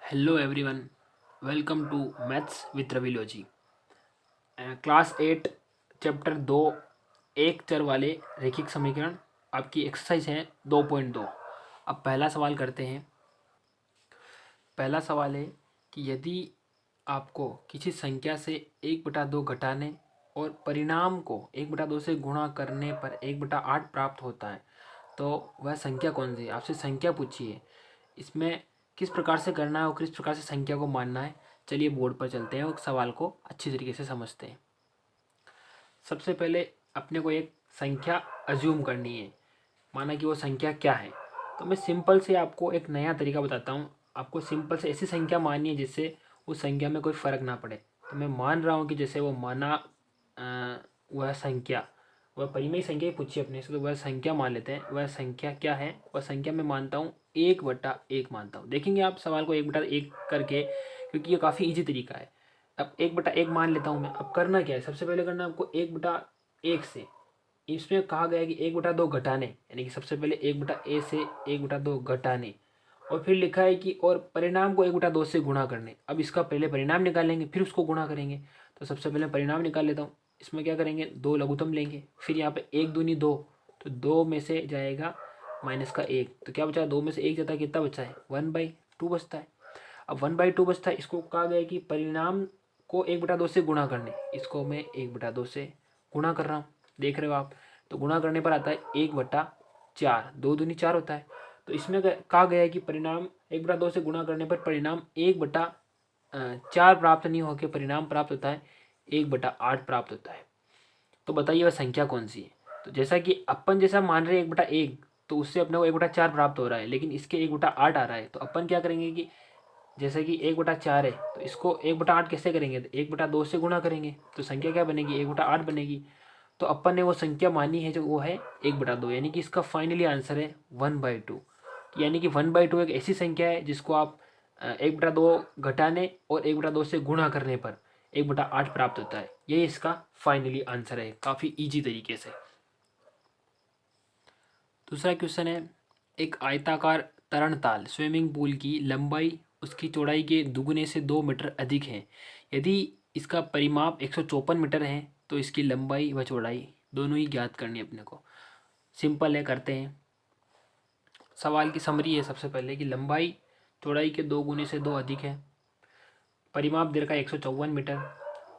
Hello everyone, welcome to maths with रविलोजी। Class 8 chapter 2 एक चर वाले रैखिक समीकरण आपकी एक्सरसाइज है 2.2। अब पहला सवाल करते हैं। पहला सवाल है कि यदि आपको किसी संख्या से 1/2 घटाने और परिणाम को 1/2 से गुणा करने पर 1/8 प्राप्त होता है तो वह संख्या कौन सी है। आपसे संख्या पूछी है, इसमें किस प्रकार से करना है और किस प्रकार से संख्या को मानना है। चलिए बोर्ड पर चलते हैं और सवाल को अच्छी तरीके से समझते हैं। सबसे पहले अपने को एक संख्या अज्यूम करनी है, माना कि वो संख्या क्या है। तो मैं सिंपल से आपको एक नया तरीका बताता हूँ। आपको सिंपल से ऐसी संख्या माननी है जिससे उस संख्या में कोई फ़र्क ना पड़े। तो मैं मान रहा हूँ कि जैसे वो माना वह संख्या, वह परिमेय संख्या ही पूछी अपने से, तो वह संख्या मान लेते हैं। वह संख्या क्या है? वह संख्या मैं मानता हूँ 1/1 मानता हूँ। देखेंगे आप सवाल को 1/1 करके, क्योंकि ये काफ़ी ईजी तरीका है। अब 1/1 मान लेता हूँ मैं। अब करना क्या है, सबसे पहले करना है आपको 1/1 से, इसमें कहा गया है कि 1/2 घटाने, यानी कि सबसे पहले 1/a से 1/2 घटाने, और फिर लिखा है कि और परिणाम को 1/2 से गुणा करने। अब इसका पहले परिणाम निकालेंगे फिर उसको गुणा करेंगे। तो सबसे पहले परिणाम निकाल लेता हूँ। इसमें क्या करेंगे, 2 लघुत्तम लेंगे, फिर यहाँ पे 1 दूनी 2, तो 2 में से जाएगा माइनस का 1, तो क्या बचा, 2 में से 1 जाता है, कितना बचा है, 1/2 बचता है। अब 1/2 बचता है, इसको कहा गया है कि परिणाम को 1/2 से गुणा करने, इसको मैं 1/2 से गुणा कर रहा हूँ, देख रहे हो आप। तो गुणा करने पर आता है 1/4, 2 दूनी 4 होता है। तो इसमें कहा गया है कि परिणाम 1/2 से गुणा करने पर परिणाम 1/4 प्राप्त नहीं होकर परिणाम प्राप्त होता है 1/8 प्राप्त होता है। तो बताइए वह संख्या कौन सी है। तो जैसा कि अपन जैसा मान रहे हैं 1/1, तो उससे अपने को 1/4 प्राप्त हो रहा है, लेकिन इसके 1/8 आ रहा है। तो अपन क्या करेंगे कि जैसे कि 1/4 है, तो इसको 1/8 कैसे करेंगे, तो 1/2 से गुणा करेंगे, तो संख्या क्या बनेगी, 1/8 बनेगी। तो अपन ने वो संख्या मानी है जो वो है 1/2, यानी कि इसका फाइनली आंसर है 1/2। यानी कि 1/2 एक ऐसी संख्या है जिसको आप 1/2 घटाने और 1/2 से गुणा करने पर 1/8 प्राप्त होता है। यही इसका फाइनली आंसर है, काफ़ी ईजी तरीके से। दूसरा क्वेश्चन है, एक आयताकार तरणताल स्विमिंग पूल की लंबाई उसकी चौड़ाई के दुगने से 2 मीटर अधिक है। यदि इसका परिमाप 154 मीटर है तो इसकी लंबाई व चौड़ाई दोनों ही ज्ञात करनी है अपने को। सिंपल है, करते हैं। सवाल की समरी है सबसे पहले कि लंबाई चौड़ाई के 2 गुने से 2 अधिक है, परिमाप दे रखा है 154 मीटर,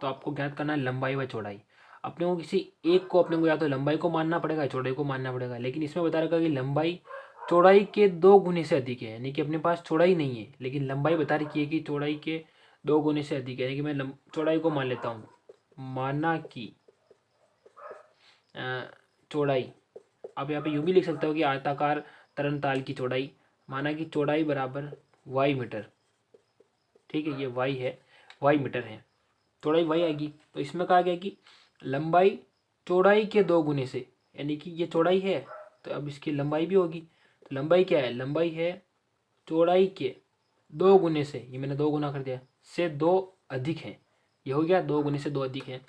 तो आपको ज्ञात करना है लंबाई व चौड़ाई। अपने को किसी एक को अपने को या तो लंबाई को मानना पड़ेगा, चौड़ाई को मानना पड़ेगा, लेकिन इसमें बता रखा है कि लंबाई चौड़ाई के 2 गुने से अधिक है, यानी कि अपने पास चौड़ाई नहीं है लेकिन लंबाई बता रखी है कि चौड़ाई के 2 गुने से अधिक है, यानी कि मैं चौड़ाई को मान लेता हूँ। माना कि चौड़ाई, आप यहाँ पे यूँ भी लिख सकते हो कि आयताकार तरनताल की चौड़ाई, माना कि चौड़ाई बराबर वाई मीटर। ठीक है, ये वाई है, वाई मीटर है, चौड़ाई वाई आएगी। तो इसमें कहा गया कि लंबाई चौड़ाई के 2 गुने से, यानी कि ये चौड़ाई है तो अब इसकी लंबाई भी होगी। तो लंबाई क्या है, लंबाई है चौड़ाई के 2 गुने से, ये मैंने 2 गुना कर दिया, से 2 अधिक है। ये हो गया 2 गुने से 2 अधिक है।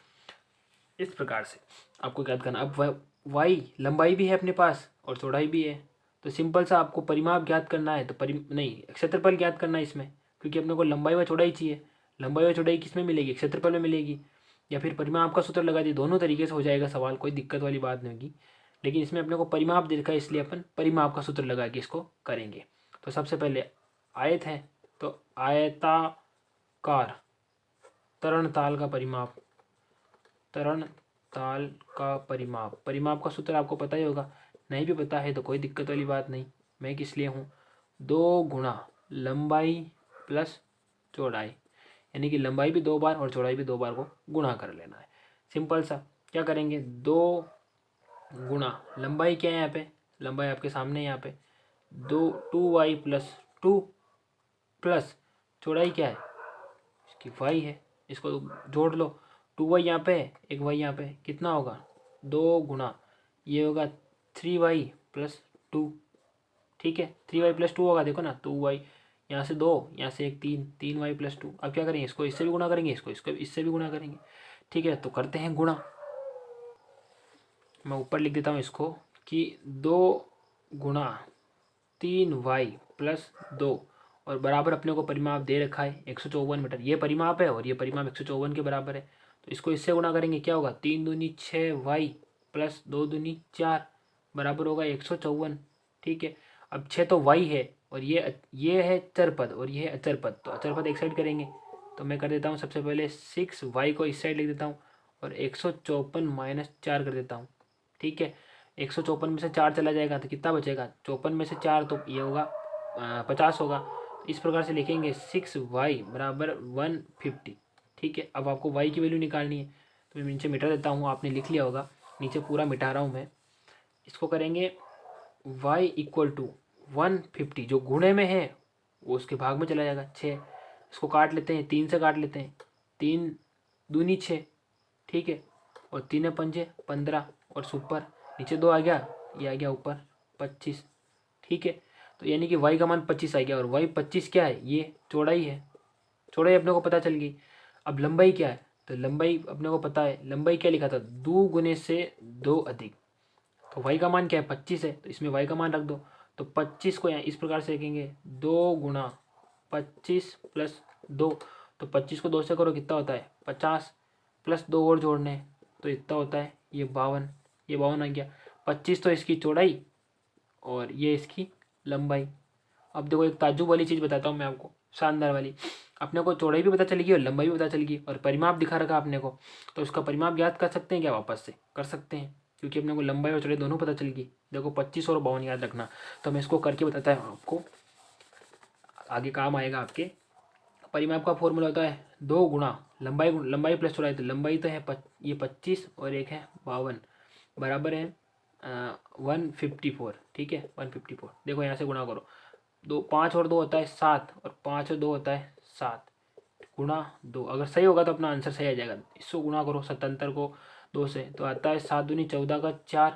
इस प्रकार से आपको याद करना। अब वाई लंबाई भी है अपने पास और चौड़ाई भी है, तो सिंपल सा आपको परिमाप ज्ञात करना है, तो नहीं, क्षेत्रफल ज्ञात करना है इसमें, क्योंकि अपने को लंबाई व चौड़ाई चाहिए। लंबाई व चौड़ाई किस में मिलेगी, क्षेत्रफल में मिलेगी, या फिर परिमाप का सूत्र लगा दिए, दोनों तरीके से हो जाएगा सवाल, कोई दिक्कत वाली बात नहीं होगी। लेकिन इसमें अपने को परिमाप दे रखा है, इसलिए अपन परिमाप का सूत्र लगा के इसको करेंगे। तो सबसे पहले आयत है, तो आयताकार तरणताल का परिमाप, तरण ताल का परिमाप, परिमाप का सूत्र आपको पता ही होगा, नहीं भी पता है तो कोई दिक्कत वाली बात नहीं। मैं किस लिए हूँ, 2 गुणा लंबाई प्लस चौड़ाई, यानी कि लंबाई भी 2 बार और चौड़ाई भी 2 बार को गुणा कर लेना है। सिंपल सा क्या करेंगे, 2 गुणा लंबाई क्या है यहाँ पे, लंबाई आपके सामने यहाँ पे 2y+2 प्लस चौड़ाई क्या है, इसकी y है, इसको जोड़ लो। 2y यहाँ पे है, एक y यहाँ पे है, कितना होगा, 2 गुणा ये होगा 3y+2। ठीक है, 3y+2 होगा, देखो ना, 2y यहाँ से 2, यहाँ से एक 3, 3y+2। अब क्या करेंगे, इसको इससे भी गुणा करेंगे, इसको इससे भी गुणा करेंगे। ठीक है, तो करते हैं गुणा। मैं ऊपर लिख देता हूँ इसको कि 2 गुणा 3y+2, और बराबर अपने को परिमाप दे रखा है 154 मीटर, ये परिमाप है और ये परिमाप 154 के बराबर है। तो इसको इससे गुणा करेंगे, क्या होगा 3 दूनी 6 वाई प्लस 2 दूनी 4 बराबर होगा 154। ठीक है, अब 6 तो वाई है और ये है चर पद और ये है अचर पद, तो अचर पद एक साइड करेंगे। तो मैं कर देता हूँ सबसे पहले 6 वाई को इस साइड लिख देता हूँ और 154 माइनस 4 कर देता हूँ। ठीक है, 154 में से 4 चला जाएगा तो कितना बचेगा, 54 में से 4 तो ये होगा 50 होगा। इस प्रकार से लिखेंगे 6y बराबर 150। ठीक है, अब आपको y की वैल्यू निकालनी है, तो मैं नीचे मिटा देता हूँ, आपने लिख लिया होगा, नीचे पूरा मिटा रहा हूँ मैं। इसको करेंगे y इक्वल टू 150, जो गुणे में है वो उसके भाग में चला जाएगा 6। इसको काट लेते हैं, 3 से काट लेते हैं, 3 दूनी 6। ठीक है, और 3 पंजे 15 और सुपर नीचे 2 आ गया, ये आ गया ऊपर 25। ठीक है, तो यानी कि y का मान 25 आ गया और y 25 क्या है, ये चौड़ाई है, चौड़ाई अपने को पता चल गई। अब लंबाई क्या है, तो लंबाई अपने को पता है, लंबाई क्या लिखा था 2 गुने से 2 अधिक, तो y का मान क्या है 25 है, तो इसमें y का मान रख दो। तो 25 को यहाँ इस प्रकार से लिखेंगे 2 गुना 25 प्लस 2, तो 25 को 2 से करो कितना होता है 50 प्लस 2 और जोड़ने हैं, तो इतना होता है ये 52, ये 52 आ गया। 25 तो इसकी चौड़ाई और ये इसकी लंबाई। अब देखो एक ताज्जुब वाली चीज़ बताता हूँ मैं आपको, शानदार वाली। अपने को चौड़ाई भी पता चलेगी और लंबाई भी पता चलेगी और परिमाप दिखा रखा अपने को, तो उसका परिमाप याद कर सकते हैं क्या, वापस से कर सकते हैं, क्योंकि अपने को लंबाई और चौड़ाई दोनों पता चल गई। देखो 25 और 52 याद रखना, तो मैं इसको करके बताता हूँ आपको, आगे काम आएगा आपके। परिमाप का फॉर्मूला होता है 2 गुणा लंबाई प्लस चौड़ाई, तो लंबाई तो है ये 25 और एक है 52 बराबर है 154। ठीक है, 154। देखो यहाँ से गुणा करो, 5 और 2 होता है 7 और 5 और 2 होता है 7 गुणा 2, अगर सही होगा तो अपना आंसर सही आ जाएगा। इसको गुणा करो 77 को 2 से, तो आता है 7 दूनी 14 का 4,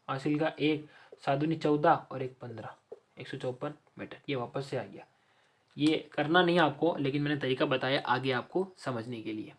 हासिल का 1, 7 दूनी 14 और 1 15, 154 मीटर, ये वापस से आ गया। ये करना नहीं आपको, लेकिन मैंने तरीका बताया आगे आपको समझने के लिए।